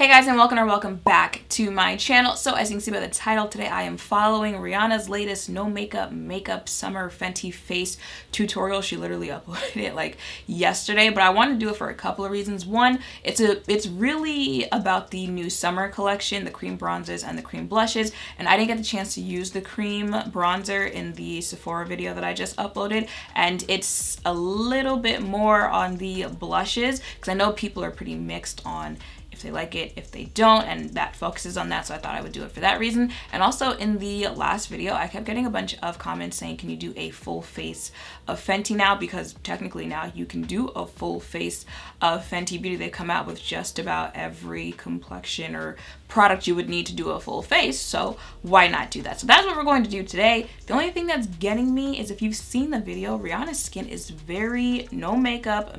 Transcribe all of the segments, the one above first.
Hey guys, and welcome back to my channel. So as you can see by the title, today I am following Rihanna's latest no makeup summer Fenty face tutorial. She literally uploaded it like yesterday, but I wanted to do it for a couple of reasons. One, it's really about the new summer collection, the cream bronzers and the cream blushes, and I didn't get the chance to use the cream bronzer in the Sephora video that I just uploaded, and it's a little bit more on the blushes because I know people are pretty mixed on if they like it, if they don't, and that focuses on that, so I thought I would do it for that reason. And also in the last video, I kept getting a bunch of comments saying, can you do a full face of Fenty now? Because technically now you can do a full face of Fenty Beauty. They've come out with just about every complexion or product you would need to do a full face, so why not do that? So that's what we're going to do today. The only thing that's getting me is if you've seen the video, Rihanna's skin is very no makeup,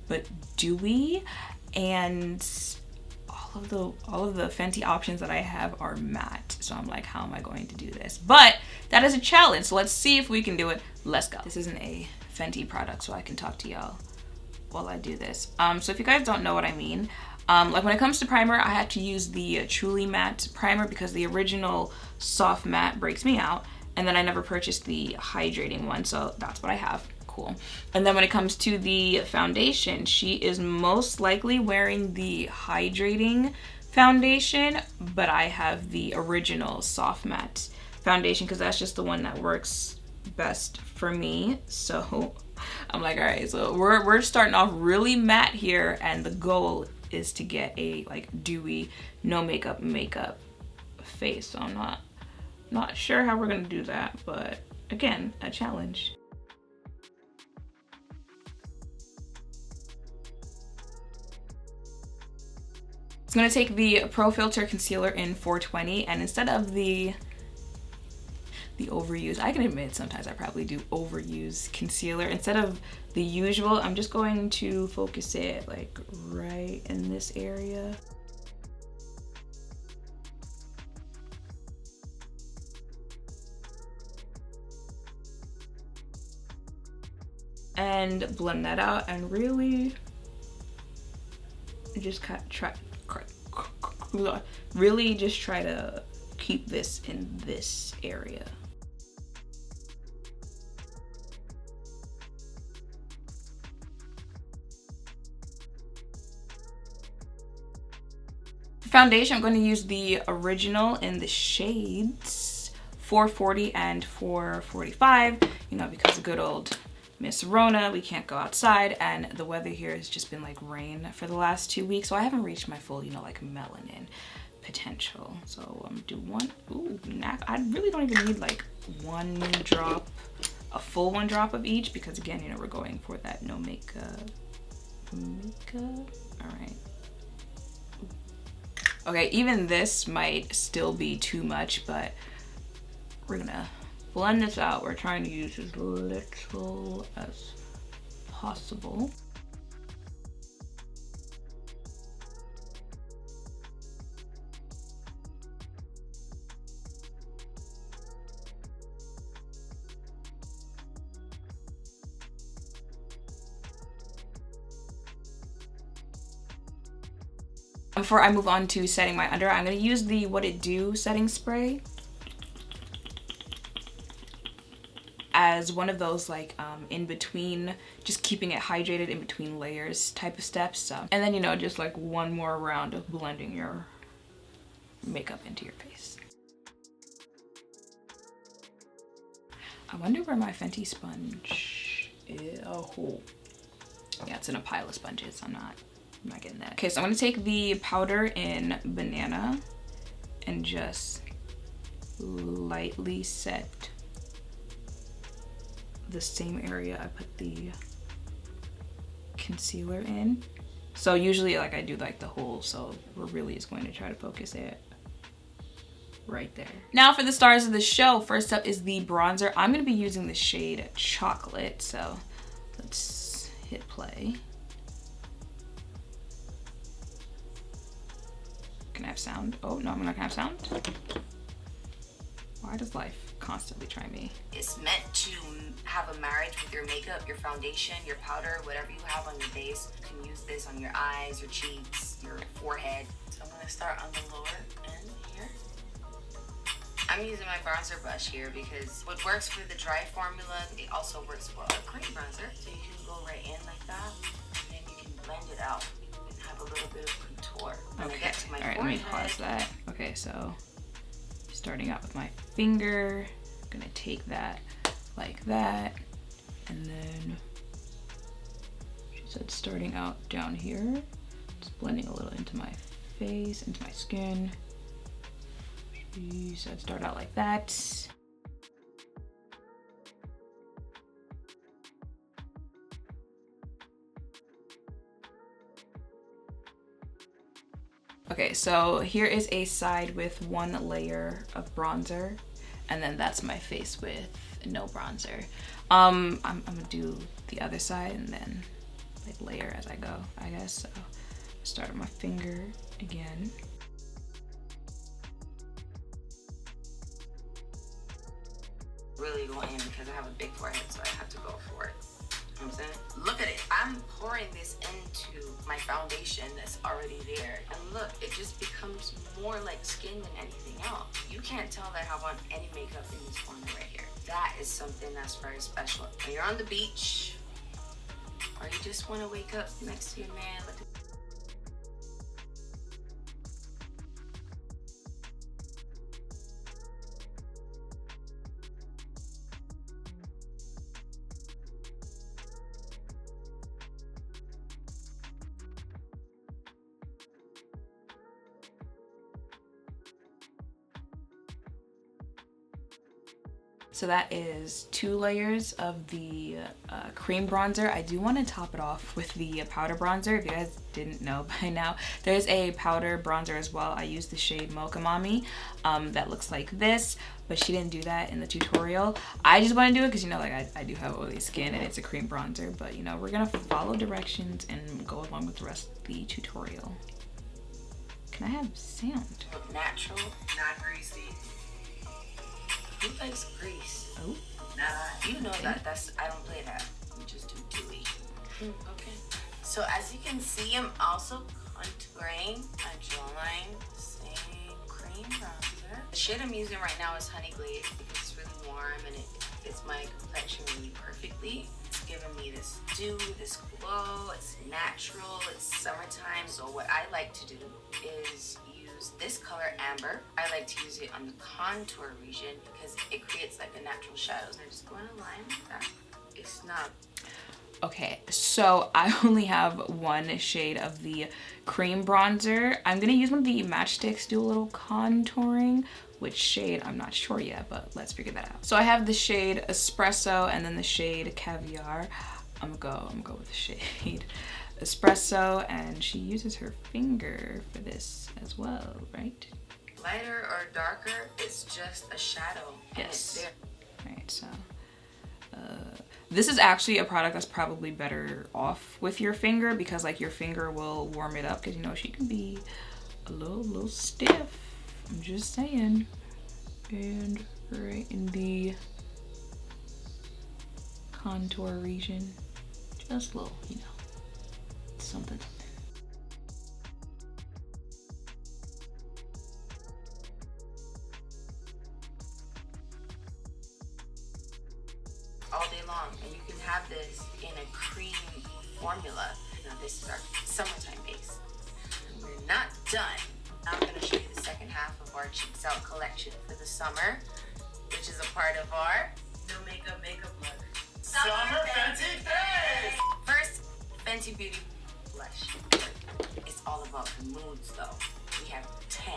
but dewy. And all of the Fenty options that I have are matte. So I'm like, how am I going to do this? But that is a challenge. So let's see if we can do it. Let's go. This isn't a Fenty product, so I can talk to y'all while I do this. So if you guys don't know what I mean, like when it comes to primer, I had to use the Truly Matte primer because the original soft matte breaks me out. And then I never purchased the hydrating one, so that's what I have. Cool. And then when it comes to the foundation, she is most likely wearing the hydrating foundation, but I have the original soft matte foundation because that's just the one that works best for me. So I'm like, all right, so we're starting off really matte here, and the goal is to get a like dewy no makeup face. So I'm not sure how we're gonna do that, but again, a challenge. I'm gonna take the Pro Filt'r concealer in 420, and instead of the overuse, I can admit sometimes I probably do overuse concealer. Instead of the usual, I'm just going to focus it like right in this area. And blend that out and really just try to keep this in this area. For foundation, I'm going to use the original in the shades 440 and 445, you know, because of good old Miss Rona, we can't go outside, and the weather here has just been like rain for the last 2 weeks, so I haven't reached my full, you know, like melanin potential. So I'm gonna do one. Ooh, I really don't even need like one drop, a full one drop of each, because again, you know, we're going for that no makeup. All right. Okay, even this might still be too much, but we're gonna blend this out. We're trying to use as little as possible. Before I move on to setting my under eye, I'm going to use the What It Do setting spray as one of those like in between, just keeping it hydrated in between layers type of steps. So, and then, you know, just like one more round of blending your makeup into your face. I wonder where my Fenty sponge is. Oh, yeah, it's in a pile of sponges. I'm not getting that. Okay, so I'm gonna take the powder in Banana and just lightly set the same area I put the concealer in. So usually like I do like the whole, so we're really just going to try to focus it right there. Now for the stars of the show, first up is the bronzer. I'm gonna be using the shade Chocolate, so let's hit play. Can I have sound? Oh no, I'm not gonna have sound. Why does life constantly try me. It's meant to have a marriage with your makeup, your foundation, your powder, whatever you have on your base. You can use this on your eyes, your cheeks, your forehead. So I'm gonna start on the lower end here. I'm using my bronzer brush here because what works for the dry formula, it also works for a cream bronzer. So you can go right in like that, and then you can blend it out and have a little bit of contour. When I get to my all right, forehead, let me pause that. Okay, so starting out with my finger, I'm gonna take that like that, and then she said starting out down here, just blending a little into my face, into my skin. She said start out like that. Okay, so here is a side with one layer of bronzer, and then that's my face with no bronzer. I'm gonna do the other side and then like layer as I go, I guess. So start with my finger again. Really go in because I have a big forehead, so I have to go for it. You know what I'm saying? Look at it. I'm pouring this into my foundation that's already there. And look, it just becomes more like skin than anything else. You can't tell that I have on any makeup in this corner right here. That is something that's very special. When you're on the beach, or you just want to wake up next to your man, look at So that is 2 layers of the cream bronzer. I do want to top it off with the powder bronzer. If you guys didn't know by now, there's a powder bronzer as well. I use the shade Mocha Mommy that looks like this, but she didn't do that in the tutorial. I just want to do it because, you know, like I do have oily skin and it's a cream bronzer, but you know, we're gonna follow directions and go along with the rest of the tutorial. Can I have sound? look natural, not greasy. Who likes grease? Oh. Nah, you know that I don't play that. We just do dewy. Okay. So as you can see, I'm also contouring my jawline. Same cream bronzer. The shade I'm using right now is Honey Glaze because it's really warm and it fits my complexion really perfectly. It's giving me this dew, this glow. It's natural. It's summertime. So what I like to do is use this color Amber. I like to use it on the contour region because it creates like a natural shadows. I'm just going to line with that. It's not. Okay, so I only have one shade of the cream bronzer. I'm gonna use one of the matchsticks, do a little contouring. Which shade, I'm not sure yet, but let's figure that out. So I have the shade Espresso and then the shade Caviar. I'm gonna go with the shade Espresso, and she uses her finger for this as well, right? Lighter or darker, it's just a shadow. Yes. Right, so this is actually a product that's probably better off with your finger because like your finger will warm it up because, you know, she can be a little stiff. I'm just saying. And right in the contour region, just a little, you know, something. All day long, and you can have this in a cream formula. Now this is our summertime base. And we're not done. Now I'm going to show you the second half of our Cheeks Out collection for the summer, which is a part of our no makeup look. Summer Fenty Face! First, Fenty Beauty Blush. It's all about the moods though. We have 10.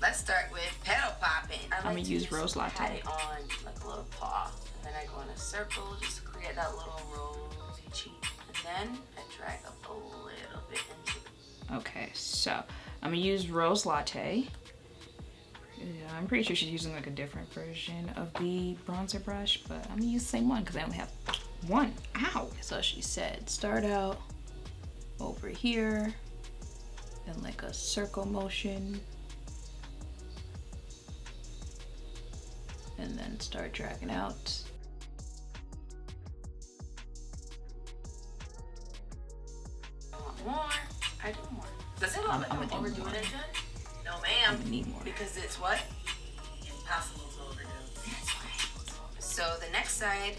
Let's start with Petal Poppin'. I'm gonna use Rose Latte. Pat it on like a little paw. And then I go in a circle just to create that little rosy cheek. And then I drag up a little bit into it. Okay, so I'm gonna use Rose Latte. I'm pretty sure she's using like a different version of the bronzer brush, but I'm gonna use the same one because I only have one. Ow! So she said start out over here, then like a circle motion, and and then start dragging out. I want more. I do more. Does it look like I'm overdoing it, Jen? No, ma'am. I need more. Because it's what? Impossible to overdo. That's right. So the next side.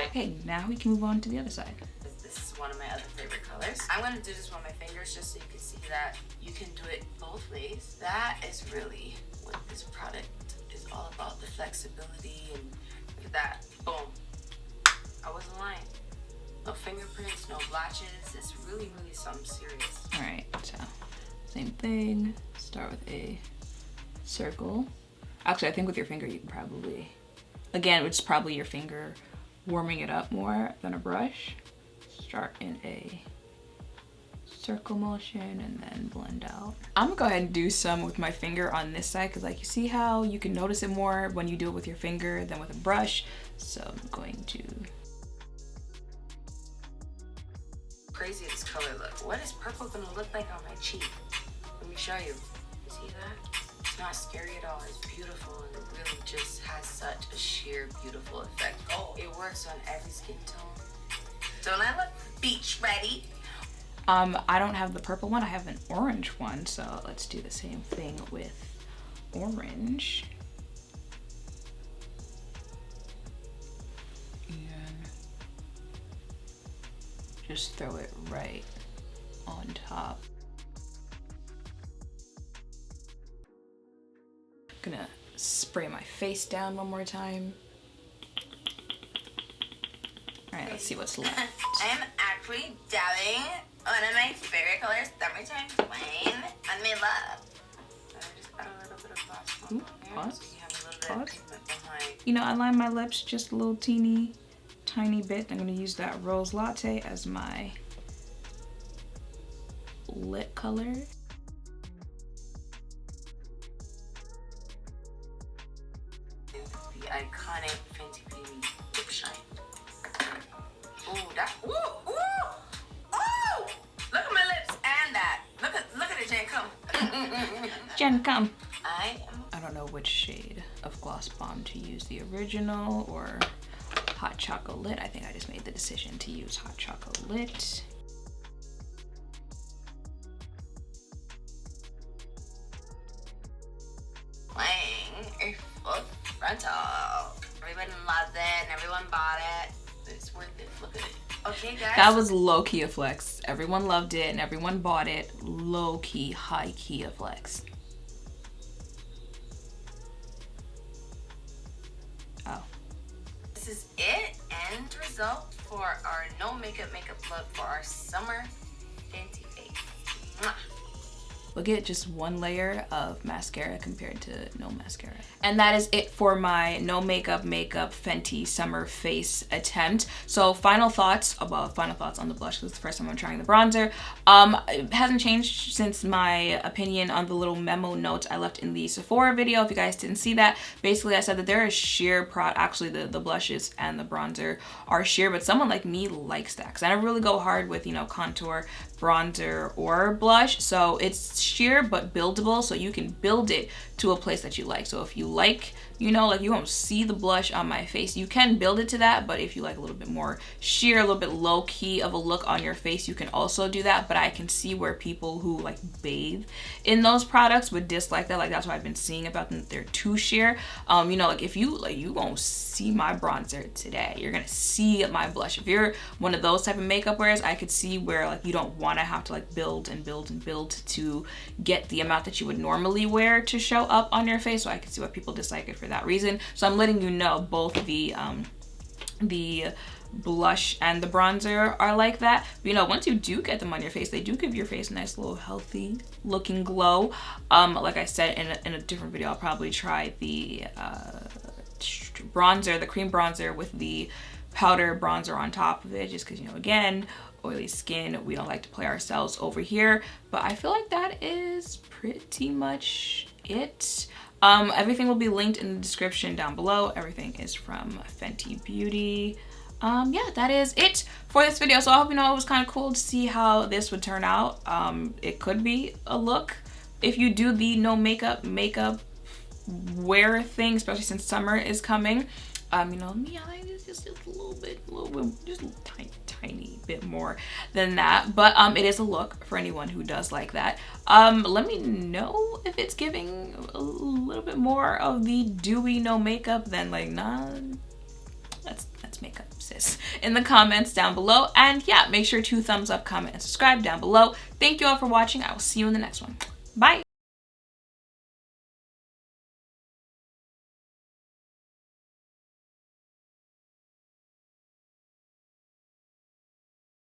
Okay, now we can move on to the other side. This is one of my other favorite colors. I'm gonna do this with my fingers just so you can see that you can do it both ways. That is really what this product is all about, the flexibility, and look at that. Boom. I wasn't lying. No fingerprints, no blotches. It's really, really something serious. All right, so same thing. Start with a circle. Actually, I think with your finger you can probably, again, it's probably your finger warming it up more than a brush. Start in a circle motion and then blend out. I'm gonna go ahead and do some with my finger on this side because like you see how you can notice it more when you do it with your finger than with a brush. So I'm going to. Crazy this color look. What is purple gonna look like on my cheek? Let me show you. See that? It's not scary at all. It's beautiful and it really just has such a sheer beautiful effect. Oh, it works on every skin tone. Don't I look beach ready? I don't have the purple one. I have an orange one. So let's do the same thing with orange. Just throw it right on top. Gonna spray my face down one more time. All right, let's see what's left. I am actually dabbing one of my favorite colors, Summertime Flame, on my lip. I just got a little bit of gloss on there, so you have a little bit of pigment behind. You know, I line my lips just a little tiny bit. I'm gonna use that Rose Latte as my lip color. The iconic Fenty Beauty lip shine. Ooh, that, ooh, ooh, ooh! Look at my lips and that. Look at it, Jen, come. Jen, come. I don't know which shade of Gloss Bomb to use, the original or Hot Chocolate. I think I just made the decision to use Hot Chocolate. Playing a Frontal. Everyone loved it and everyone bought it. It's worth it. Look at it. Okay, guys. That was low-key a flex. Everyone loved it and everyone bought it. Low-key, high-key a flex. Oh. This is it. End result for our no makeup look for our summer Fenty face. Mwah. Look at just one layer of mascara compared to no mascara. And that is it for my no makeup Fenty summer face attempt. So final thoughts on the blush, because it's the first time I'm trying the bronzer. It hasn't changed since my opinion on the little memo notes I left in the Sephora video. If you guys didn't see that, basically I said that there is sheer actually the blushes and the bronzer are sheer, but someone like me likes that because I never really go hard with, you know, contour, bronzer, or blush. So it's sheer but buildable, so you can build it to a place that you like. So if you like, you know, like you won't see the blush on my face, you can build it to that. But if you like a little bit more sheer, a little bit low key of a look on your face, you can also do that. But I can see where people who like bathe in those products would dislike that. Like that's what I've been seeing about them, they're too sheer. You know, like if you won't see my bronzer today, you're gonna see my blush. If you're one of those type of makeup wearers, I could see where like you don't want to have to like build and build and build to get the amount that you would normally wear to show up on your face. So I can see why people dislike it for that reason. So I'm letting you know both the blush and the bronzer are like that. But, you know, once you do get them on your face, they do give your face a nice little healthy looking glow. Like I said in a different video, I'll probably try the bronzer, the cream bronzer with the powder bronzer on top of it, just because, you know, again, oily skin, we don't like to play ourselves over here. But I feel like that is pretty much it. Everything will be linked in the description down below. Everything is from Fenty Beauty. Yeah, that is it for this video. So I hope you know it was kind of cool to see how this would turn out. It could be a look if you do the no makeup wear thing, especially since summer is coming. You know, me, I like this just a little bit, just a tiny bit more than that. But it is a look for anyone who does like that. Let me know if it's giving a little bit more of the dewy no makeup than like, nah, that's makeup, sis, in the comments down below. And yeah, make sure to thumbs up, comment, and subscribe down below. Thank you all for watching. I will see you in the next one. Bye.